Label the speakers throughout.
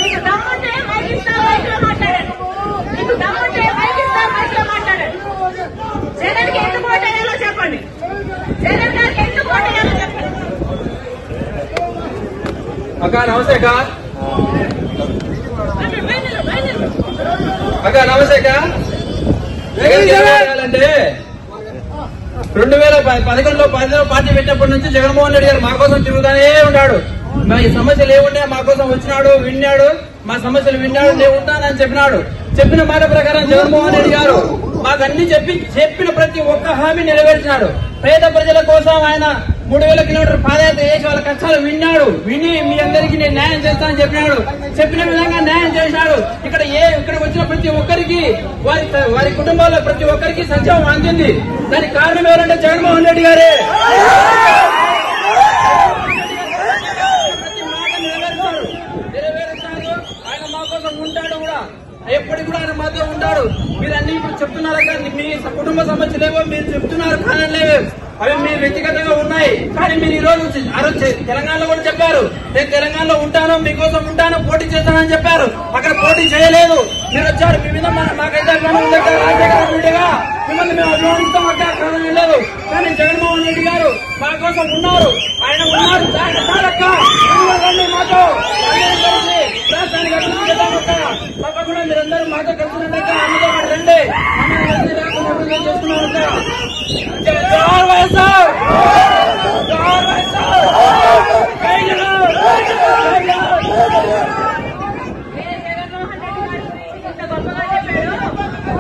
Speaker 1: మీకు దమ్ముంటే మైక్ ఇస్తా, మైక్ లో మాట్లాడండి. మీకు దమ్ముంటే మైక్ ఇస్తా, మైక్ లో మాట్లాడండి. జగన్ కి ఎందుకు ఓటేయాలో చెప్పండి. జగన్ గారికి ఎందుకు ఓటేయాలో చెప్పండి.
Speaker 2: అక్క నమస్తే అక్క. అక్క నమస్తే అక్క. అంటే 2011లో పార్టీ పెట్టినప్పటి నుంచి జగన్మోహన్ రెడ్డి గారు మా కోసం తిరుగుతానే ఉన్నాడు. మా సమస్యలు ఏముంటే మా కోసం వచ్చినాడు, విన్నాడు, మా సమస్యలు విన్నాడు, నేను ఉంటానని చెప్పినాడు. చెప్పిన మాట ప్రకారం జగన్మోహన్ రెడ్డి గారు మాకు అన్ని చెప్పిన ప్రతి ఒక్క హామీ నెరవేర్చినాడు. పేద ప్రజల కోసం ఆయన 3000 కిలోమీటర్ పాదయాత్ర చేసి వాళ్ళ కష్టాలు విని మీ అందరికీ నేను న్యాయం చేస్తానని చెప్పినాడు. చెప్పిన విధంగా న్యాయం చేసినాడు. ఇక్కడ వచ్చిన ప్రతి ఒక్కరికి వారి కుటుంబాల్లో ప్రతి ఒక్కరికి సంక్షేమం అందింది. దానికి కారణం ఎవరంటే జగన్మోహన్ రెడ్డి గారే. నెరవేరుస్తాడు. ఆయన మా కోసం ఉంటాడు కూడా, ఎప్పటికి కూడా ఆయన మాతో ఉంటాడు. మీరు అన్ని ఇప్పుడు చెప్తున్నారు కానీ మీ కుటుంబ సమస్యలేవో మీరు చెప్తున్నారు, కారణలేవో అవి మీ వ్యక్తిగతంగా ఉన్నాయి. కానీ మీరు ఈ రోజు తెలంగాణలో కూడా చెప్పారు, నేను తెలంగాణలో ఉంటాను, మీకోసం ఉంటాను, పోటీ చేస్తానని చెప్పారు. అక్కడ పోటీ చేయలేదు. మీరు వచ్చారు, మీ మీద మాకైతే రాజశేఖరగా మిమ్మల్ని మేము అభిమానిస్తాం అంటే అక్కడ లేదు. కానీ జగన్మోహన్ రెడ్డి గారు మా కోసం ఉన్నారు. ఆయన ఉన్నారు మాతో రాష్ట్రానికి అభివృద్ధి చేద్దామక్క. తప్పకుండా మీరందరూ మాతో కలిసినట్టు అందులో రండి. చేస్తున్నామక్క. జోహార్ వైఎస్ఆర్, జోహార్ వైఎస్ఆర్.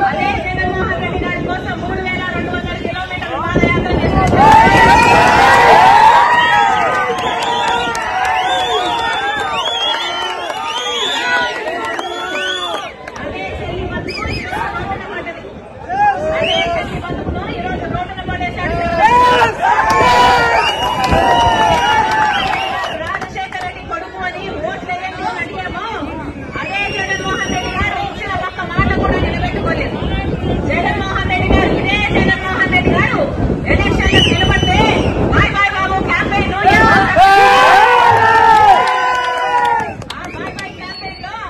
Speaker 1: అదే జగన్మోహన్ రెడ్డి గారి కోసం 3200 కిలోమీటర్ల పాదయాత్ర చేశారు. రాజశేఖర రెడ్డి కొడుకు అని ఓట్లు వేయండి అని అడిగాము. అదే జగన్మోహన్ రెడ్డి గారు ఇచ్చిన ఒక్క మాట కూడా నిలబెట్టుకోలేదు. జగన్మోహన్ రెడ్డి గారు ఎలక్షన్లకు నిలబడితే బాయ్ బాయ్ బాబు క్యాంపెయిన్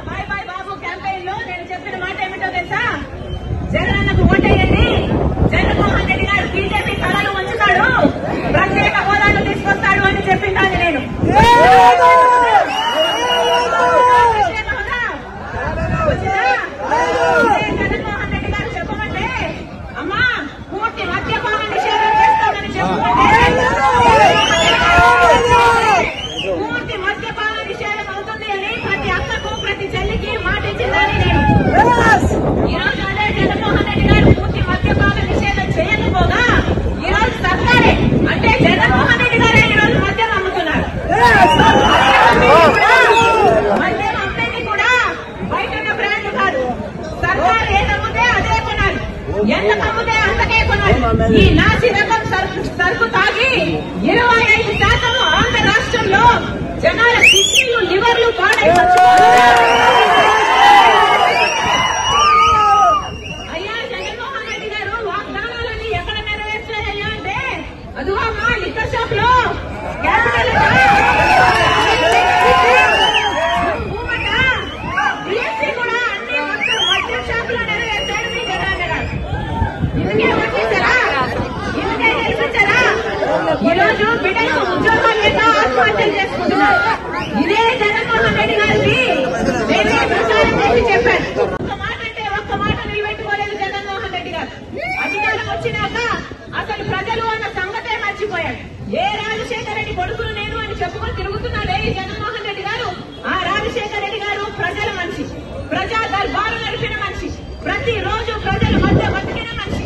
Speaker 1: బాయ్ బాయ్ బాబు క్యాంపెయిన్ లో నేను చెప్పిన మాట ఏమిటో తెలుసా? జగనన్నకు ఓటేయండి, జగన్మోహన్ రెడ్డి గారు బీజేపీ తలను ఉంచుతాడు, ప్రత్యేక హోదాను తీసుకొస్తాడు అని చెప్పిందాన్ని నేను. జగన్మోహన్ రెడ్డి గారు చెప్పమంటే అమ్మా పూర్తి మద్యపాన నిషేధం చేస్తామని చెప్పుకుంటే పూర్తి మద్యపాన నిషేధం అవుతుంది అని ప్రతి అక్కకు ప్రతి చెల్లికి మాట ఇచ్చిందని నేను. ఈరోజు అదే జగన్మోహన్ రెడ్డి గారు పూర్తి మద్యపాన నిషేధం చేయకపోగా ఈరోజు సర్కారే అంటే జగన్మోహన్ రెడ్డి గారే ఈరోజు మద్యం అమ్ముతున్నారు. మద్యం అమ్మేది కూడా బయట ఉన్న బ్రాండ్ కాదు. సర్కారు ఏదమ్ముతే అదే కొనాలి, ఎంత అమ్ముతే అంతకే కొనాలి. ఈ నాసి రకం సరుకు తాగి 25% ఆంధ్ర రాష్ట్రంలో జనాల కిడ్నీలు, లివర్లు పాడైపోవచ్చు. అయ్యా జగన్మోహన్ రెడ్డి గారు వాగ్దానాలని ఎక్కడ నెరవేర్చారయ్యా అంటే అదుగో మా లిక్కర్ షాప్ లో క్యాపిటల్ బిఎస్సీ కూడా అన్ని మద్యం షాప్ లో నెరవేర్చాడు మీ జగన్ గారు. ఇందుకే ఓట్లేశారా? ఇందుకే గెలిపించారా? ఈరోజు బిడ్డలకు ఉద్యోగాలు లేక ఆత్మహత్యలు చేసుకుంటున్నారు. ఇదే జగన్మోహన్ రెడ్డి గారికి నేనే ప్రచారం చేసి చెప్పాను. ఒక్క మాట అంటే ఒక్క మాట నిలబెట్టుకోలేదు జగన్మోహన్ రెడ్డి గారు. అధికారం వచ్చినాక అసలు ప్రజలు అన్న సంగతే మర్చిపోయాడు. ఏ రాజశేఖర రెడ్డి కొడుకులు నేను అని చెప్పుకొని తిరుగుతున్నాడే ఈ జగన్మోహన్ రెడ్డి గారు. ఆ రాజశేఖర రెడ్డి గారు ప్రజల మనిషి, ప్రజా దర్బారు నడిపిన మనిషి, ప్రతి రోజు ప్రజల మధ్య బతికిన మనిషి.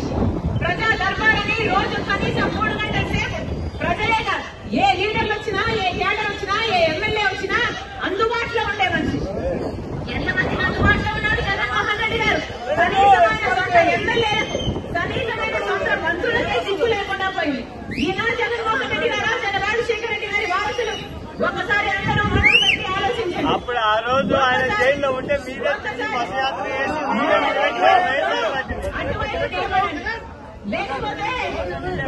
Speaker 1: ప్రజా దర్బారని రోజు కనీసం 3 గంటల సేపు ప్రజలే కాదు, ఏ లీడర్లు వచ్చినా, ఏ క్యాడర్ వచ్చినా, ఏ ఎమ్మెల్యే వచ్చినా అందుబాటులో ఉండే మనిషి. ఎంతమందికి అందుబాటులో ఉన్నాడు జగన్మోహన్ రెడ్డి గారు? కనీసమైన సొంత ఎమ్మెల్యేలకు, కనీసమైన సొంత మంత్రులకే సిగ్గు లేకుండా పోయింది. ఈనాడు జగన్మోహన్ రెడ్డి గారు రాజశేఖర రెడ్డి గారి వారసులు. ఒకసారి అందరూ మనసు పెట్టి ఆలోచించండి.
Speaker 3: అప్పుడు ఆ రోజు ఆయన జైల్లో ఉంటే మీరే బస్సు యాత్ర చేసి
Speaker 1: అటువైపు నిలబడండి, లేకపోతే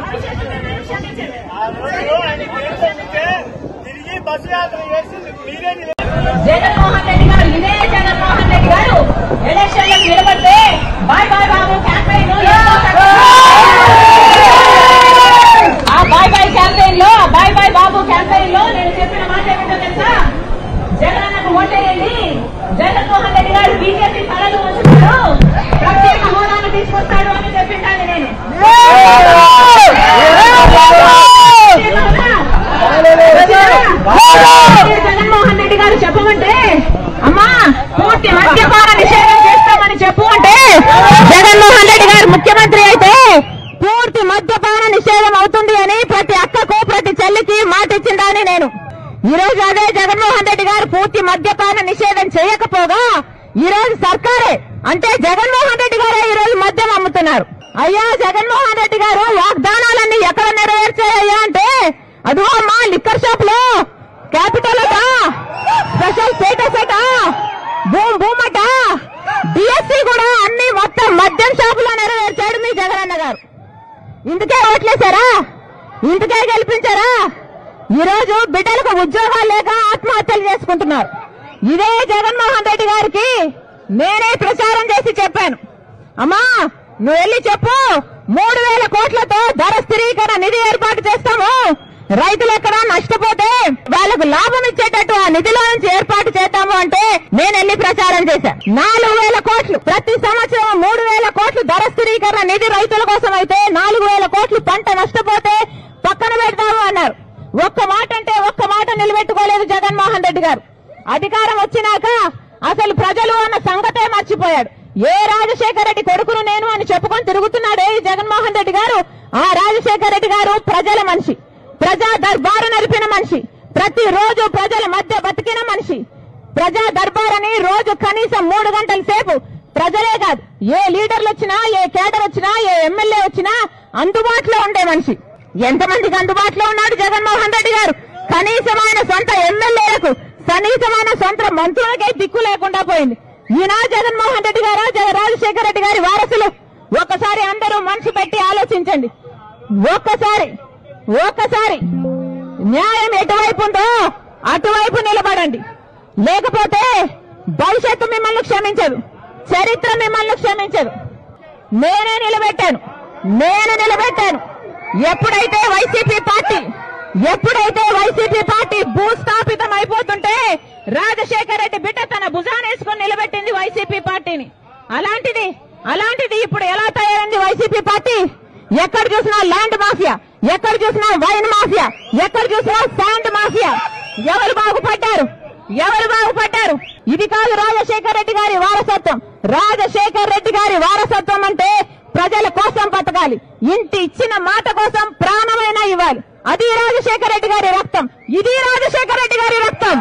Speaker 1: భవిష్యత్తులో నేను క్షమించండి.
Speaker 3: ఆ రోజు ఆయన జైల్లో ఉంటే తిరిగి బస్సు యాత్ర చేసి మీరే
Speaker 1: జగన్మోహన్ జగన్మోహన్ రెడ్డి గారు చెప్పమంటే అమ్మా పూర్తి మద్యపాన నిషేధం చేస్తామని చెప్పు అంటే జగన్మోహన్ రెడ్డి గారు ముఖ్యమంత్రి అయితే పూర్తి మద్యపాన నిషేధం అవుతుంది అని ప్రతి అక్కకు ప్రతి చెల్లికి మాట ఇచ్చిందని నేను ఈ రోజు అదే జగన్మోహన్ రెడ్డి గారు పూర్తి మద్యపాన నిషేధం చేయకపోగా ఈ రోజు సర్కారే అంటే జగన్మోహన్ రెడ్డి గారే ఈ రోజు మద్యం అమ్ముతున్నారు. అయ్యా జగన్మోహన్ రెడ్డి గారు వాగ్దానాలన్నీ ఎక్కడ నెరవేర్చాయ్యా అంటే అదిగో మా లిక్కర్ షాప్ లో క్యాపిటల్ అట, స్పెషల్ స్టేటస్ అట, భూమ్ అట, డిఎస్సీ కూడా అన్ని మొత్తం మద్యం షాపులో నెరవేర్చాడు మీ జగనన్న గారు. ఇందుకే ఓట్లేశారా? ఇందుకే గెలిపించారా? ఈ రోజు బిడ్డలకు ఉద్యోగాలు లేక ఆత్మహత్యలు చేసుకుంటున్నారు. ఇదే జగన్మోహన్ రెడ్డి గారికి నేనే ప్రచారం చేసి చెప్పాను, అమ్మా నువ్వు వెళ్ళి చెప్పు 3,000 కోట్లతో ధర స్థిరీకరణ నిధి ఏర్పాటు చేస్తాము, రైతులు ఎక్కడ నష్టపోతే వాళ్ళకు లాభం ఇచ్చేటట్టు ఆ నిధిలో నుంచి ఏర్పాటు చేద్దాము అంటే నేను వెళ్ళి ప్రచారం చేశాను. 4,000 కోట్లు ప్రతి సంవత్సరం 3,000 కోట్లు ధర స్థిరీకరణ నిధి రైతుల కోసం అయితే 4,000 కోట్లు పంట నష్టపోతే పక్కన పెడతాము అన్నారు. ఒక్క మాట అంటే ఒక్క మాట నిలబెట్టుకోలేదు జగన్మోహన్ రెడ్డి గారు. అధికారం వచ్చినాక అసలు ప్రజలు అన్న సంగతే మర్చిపోయాడు. ఏ రాజశేఖర రెడ్డి కొడుకును నేను అని చెప్పుకొని తిరుగుతున్నాడే ఈ జగన్మోహన్ రెడ్డి గారు. ఆ రాజశేఖర రెడ్డి గారు ప్రజల మనిషి, ప్రజా దర్బారు నడిపిన మనిషి, ప్రతి రోజు ప్రజల మధ్య బతికిన మనిషి. ప్రజా దర్బార్ అని రోజు కనీసం 3 గంటల సేపు ప్రజలే కాదు ఏ లీడర్లు వచ్చినా ఏ కేడర్ వచ్చినా ఏ ఎమ్మెల్యే వచ్చినా అందుబాటులో ఉండే మనిషి. ఎంతమందికి అందుబాటులో ఉన్నాడు జగన్మోహన్ రెడ్డి గారు? కనీసమైన సొంత ఎమ్మెల్యేలకు కనీసమైన సొంత మంత్రులకే దిక్కు లేకుండా పోయింది. ఈయన జగన్మోహన్ రెడ్డి గారు రాజశేఖర రెడ్డి గారి వారసులు. ఒక్కసారి అందరూ మనసు పెట్టి ఆలోచించండి. ఒక్కసారి న్యాయం ఎటువైపు ఉందో అటువైపు నిలబడండి. లేకపోతే భవిష్యత్తు మిమ్మల్ని క్షమించదు, చరిత్ర మిమ్మల్ని క్షమించదు. నేను నిలబెట్టాను. ఎప్పుడైతే వైసీపీ పార్టీ భూస్థాపితం అయిపోతుంటే రాజశేఖర రెడ్డి బిడ్డ తన భుజానేసుకొని నిలబెట్టింది వైసీపీ పార్టీని. అలాంటిది ఇప్పుడు ఎలా తయారైంది వైసీపీ పార్టీ? ఎక్కడ చూసినా ల్యాండ్ మాఫియా, ఎక్కడ చూసినా వైన్ మాఫియా, ఎక్కడ చూసినా శాండ్ మాఫియా. ఎవరు బాగుపడ్డారు? ఇది కాదు రాజశేఖర రెడ్డి గారి వారసత్వం. రాజశేఖర రెడ్డి గారి వారసత్వం అంటే ప్రజల కోసం బతకాలి, ఇంటి ఇచ్చిన మాట కోసం ప్రాణమైనా ఇవ్వాలి. అది రాజశేఖర రెడ్డి గారి రక్తం, ఇది రాజశేఖర రెడ్డి గారి రక్తం.